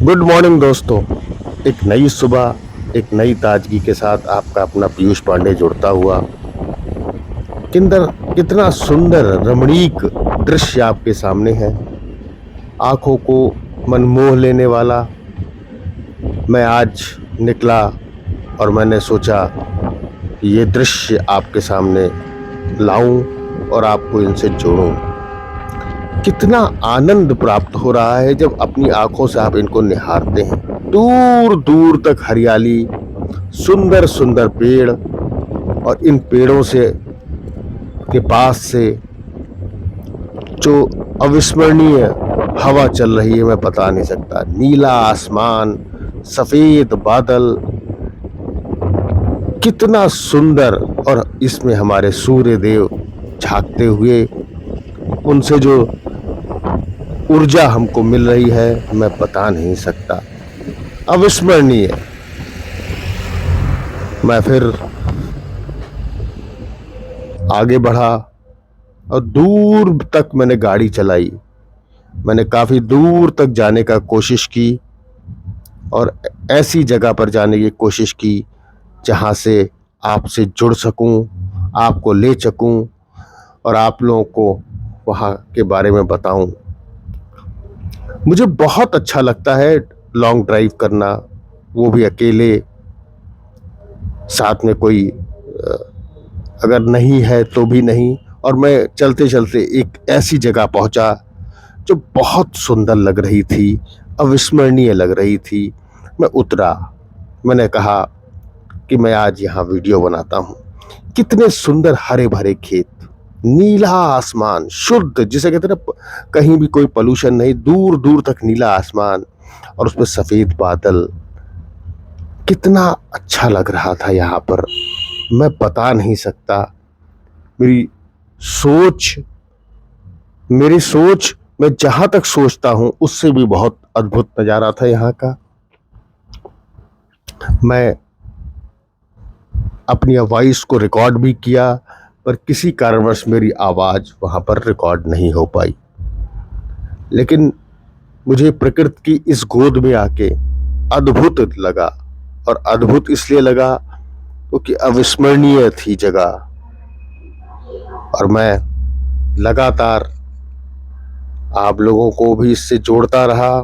Good morning दोस्तों। एक नई सुबह, एक नई ताजगी के साथ आपका अपना पीयूष पांडे जुड़ता हुआ। किंदर कितना सुंदर रमणीक दृश्य आपके सामने है, आंखों को मनमोह लेने वाला। मैं आज निकला और मैंने सोचा कि ये दृश्य आपके सामने लाऊं और आपको इनसे जोड़ूं। कितना आनंद प्राप्त हो रहा है जब अपनी आंखों से आप इनको निहारते हैं। दूर दूर तक हरियाली, सुंदर सुंदर पेड़, और इन पेड़ों से के पास से जो अविस्मरणीय हवा चल रही है, मैं बता नहीं सकता। नीला आसमान, सफेद बादल, कितना सुंदर। और इसमें हमारे सूर्य देव झांकते हुए, उनसे जो ऊर्जा हमको मिल रही है, मैं बता नहीं सकता, अविस्मरणीय। मैं फिर आगे बढ़ा और दूर तक मैंने गाड़ी चलाई। मैंने काफी दूर तक जाने का कोशिश की और ऐसी जगह पर जाने की कोशिश की जहां से आपसे जुड़ सकूं, आपको ले सकूं और आप लोगों को वहां के बारे में बताऊं। मुझे बहुत अच्छा लगता है लॉन्ग ड्राइव करना, वो भी अकेले। साथ में कोई अगर नहीं है तो भी नहीं। और मैं चलते चलते एक ऐसी जगह पहुंचा जो बहुत सुंदर लग रही थी, अविस्मरणीय लग रही थी। मैं उतरा, मैंने कहा कि मैं आज यहाँ वीडियो बनाता हूँ। कितने सुंदर हरे भरे खेत, नीला आसमान शुद्ध, जिसे कहते हैं ना, कहीं भी कोई पोल्यूशन नहीं, दूर दूर तक नीला आसमान और उसमें सफेद बादल। कितना अच्छा लग रहा था यहाँ पर, मैं बता नहीं सकता। मेरी सोच मेरी सोच मैं जहां तक सोचता हूं उससे भी बहुत अद्भुत नजारा था यहाँ का। मैं अपनी वॉइस को रिकॉर्ड भी किया, पर किसी कारणवश मेरी आवाज वहां पर रिकॉर्ड नहीं हो पाई। लेकिन मुझे प्रकृति की इस गोद में आके अद्भुत लगा। और अद्भुत इसलिए लगा क्योंकि अविस्मरणीय थी जगह। और मैं लगातार आप लोगों को भी इससे जोड़ता रहा।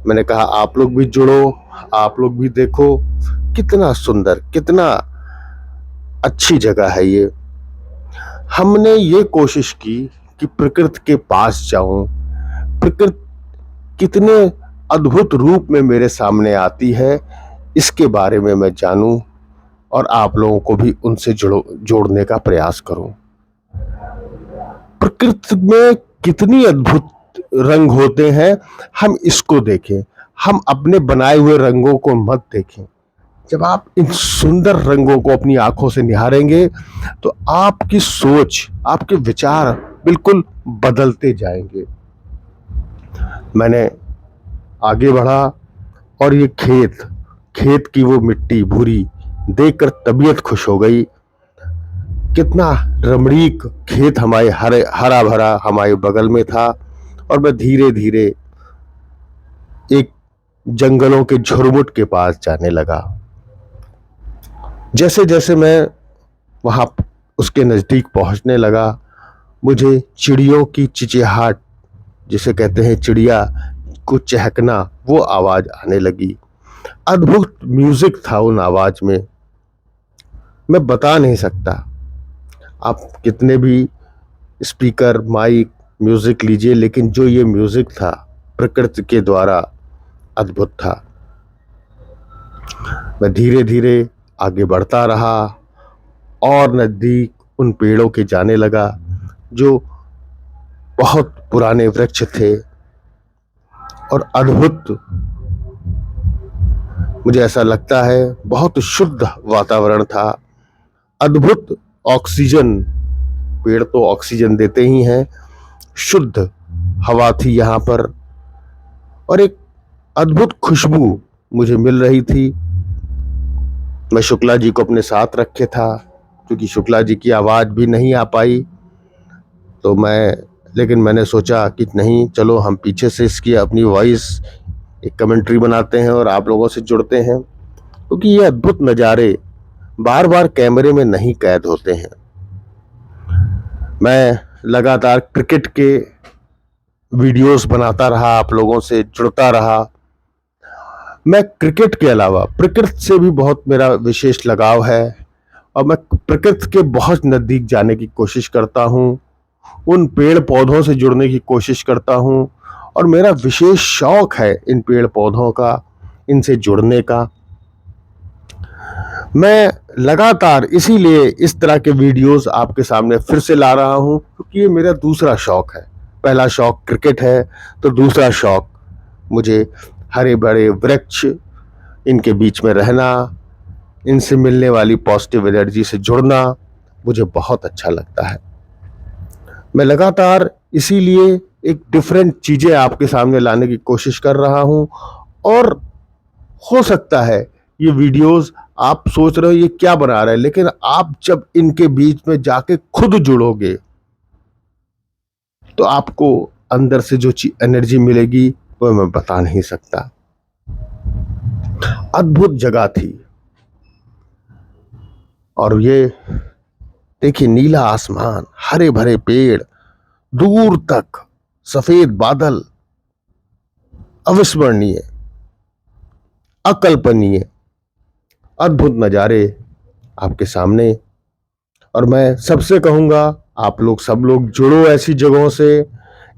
मैंने कहा आप लोग भी जुड़ो, आप लोग भी देखो, कितना सुंदर, कितना अच्छी जगह है ये। हमने ये कोशिश की कि प्रकृति के पास जाऊं, प्रकृति कितने अद्भुत रूप में मेरे सामने आती है, इसके बारे में मैं जानूं और आप लोगों को भी उनसे जोड़ने का प्रयास करूं। प्रकृति में कितनी अद्भुत रंग होते हैं, हम इसको देखें। हम अपने बनाए हुए रंगों को मत देखें। जब आप इन सुंदर रंगों को अपनी आंखों से निहारेंगे तो आपकी सोच, आपके विचार बिल्कुल बदलते जाएंगे। मैंने आगे बढ़ा और ये खेत की वो मिट्टी भूरी देखकर तबीयत खुश हो गई। कितना रमणीक खेत हमारे हरा भरा हमारे बगल में था। और मैं धीरे धीरे एक जंगलों के झुरमुट के पास जाने लगा। जैसे जैसे मैं वहां उसके नजदीक पहुंचने लगा, मुझे चिड़ियों की चिचिहाट, जिसे कहते हैं चिड़िया को चहकना, वो आवाज आने लगी। अद्भुत म्यूजिक था उन आवाज में, मैं बता नहीं सकता। आप कितने भी स्पीकर, माइक, म्यूजिक लीजिए, लेकिन जो ये म्यूजिक था प्रकृति के द्वारा अद्भुत था। मैं धीरे धीरे आगे बढ़ता रहा और नजदीक उन पेड़ों के जाने लगा जो बहुत पुराने वृक्ष थे और अद्भुत, मुझे ऐसा लगता है बहुत शुद्ध वातावरण था। अद्भुत ऑक्सीजन, पेड़ तो ऑक्सीजन देते ही हैं, शुद्ध हवा थी यहाँ पर और एक अद्भुत खुशबू मुझे मिल रही थी। मैं शुक्ला जी को अपने साथ रखे था क्योंकि शुक्ला जी की आवाज भी नहीं आ पाई, तो लेकिन मैंने सोचा कि नहीं, चलो हम पीछे से इसकी अपनी वॉइस एक कमेंट्री बनाते हैं और आप लोगों से जुड़ते हैं, क्योंकि ये अद्भुत नज़ारे बार बार कैमरे में नहीं कैद होते हैं। मैं लगातार क्रिकेट के वीडियोस बनाता रहा, आप लोगों से जुड़ता रहा। मैं क्रिकेट के अलावा प्रकृति से भी बहुत मेरा विशेष लगाव है और मैं प्रकृति के बहुत नज़दीक जाने की कोशिश करता हूँ, उन पेड़ पौधों से जुड़ने की कोशिश करता हूँ और मेरा विशेष शौक है इन पेड़ पौधों का, इनसे जुड़ने का। मैं लगातार इसीलिए इस तरह के वीडियोस आपके सामने फिर से ला रहा हूँ, क्योंकि ये मेरा दूसरा शौक है। पहला शौक क्रिकेट है, तो दूसरा शौक मुझे हरे भरे वृक्ष, इनके बीच में रहना, इनसे मिलने वाली पॉजिटिव एनर्जी से जुड़ना मुझे बहुत अच्छा लगता है। मैं लगातार इसीलिए एक डिफरेंट चीज़ें आपके सामने लाने की कोशिश कर रहा हूँ और हो सकता है ये वीडियोस आप सोच रहे हो ये क्या बना रहा है, लेकिन आप जब इनके बीच में जाके खुद जुड़ोगे तो आपको अंदर से जो एनर्जी मिलेगी वो मैं बता नहीं सकता। अद्भुत जगह थी। और ये देखिए, नीला आसमान, हरे भरे पेड़, दूर तक सफेद बादल, अविस्मरणीय, अकल्पनीय, अद्भुत नज़ारे आपके सामने। और मैं सबसे कहूँगा, आप लोग सब लोग जुड़ो ऐसी जगहों से,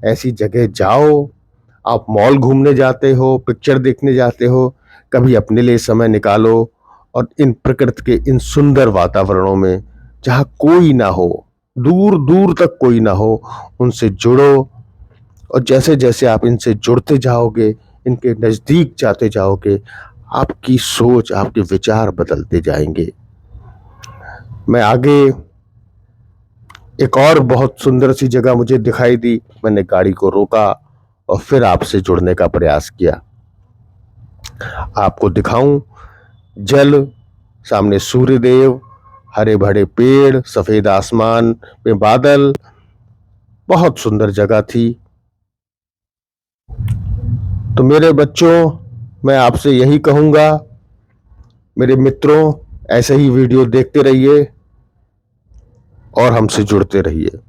ऐसी जगह जाओ। आप मॉल घूमने जाते हो, पिक्चर देखने जाते हो, कभी अपने लिए समय निकालो और इन प्रकृति के इन सुंदर वातावरणों में, जहाँ कोई ना हो, दूर दूर तक कोई ना हो, उनसे जुड़ो। और जैसे जैसे आप इनसे जुड़ते जाओगे, इनके नज़दीक जाते जाओगे, आपकी सोच, आपके विचार बदलते जाएंगे। मैं आगे एक और बहुत सुंदर सी जगह मुझे दिखाई दी, मैंने गाड़ी को रोका और फिर आपसे जुड़ने का प्रयास किया। आपको दिखाऊं जल, सामने सूर्यदेव, हरे भरे पेड़, सफेद आसमान में बादल, बहुत सुंदर जगह थी। तो मेरे बच्चों, मैं आपसे यही कहूंगा, मेरे मित्रों, ऐसे ही वीडियो देखते रहिए और हमसे जुड़ते रहिए।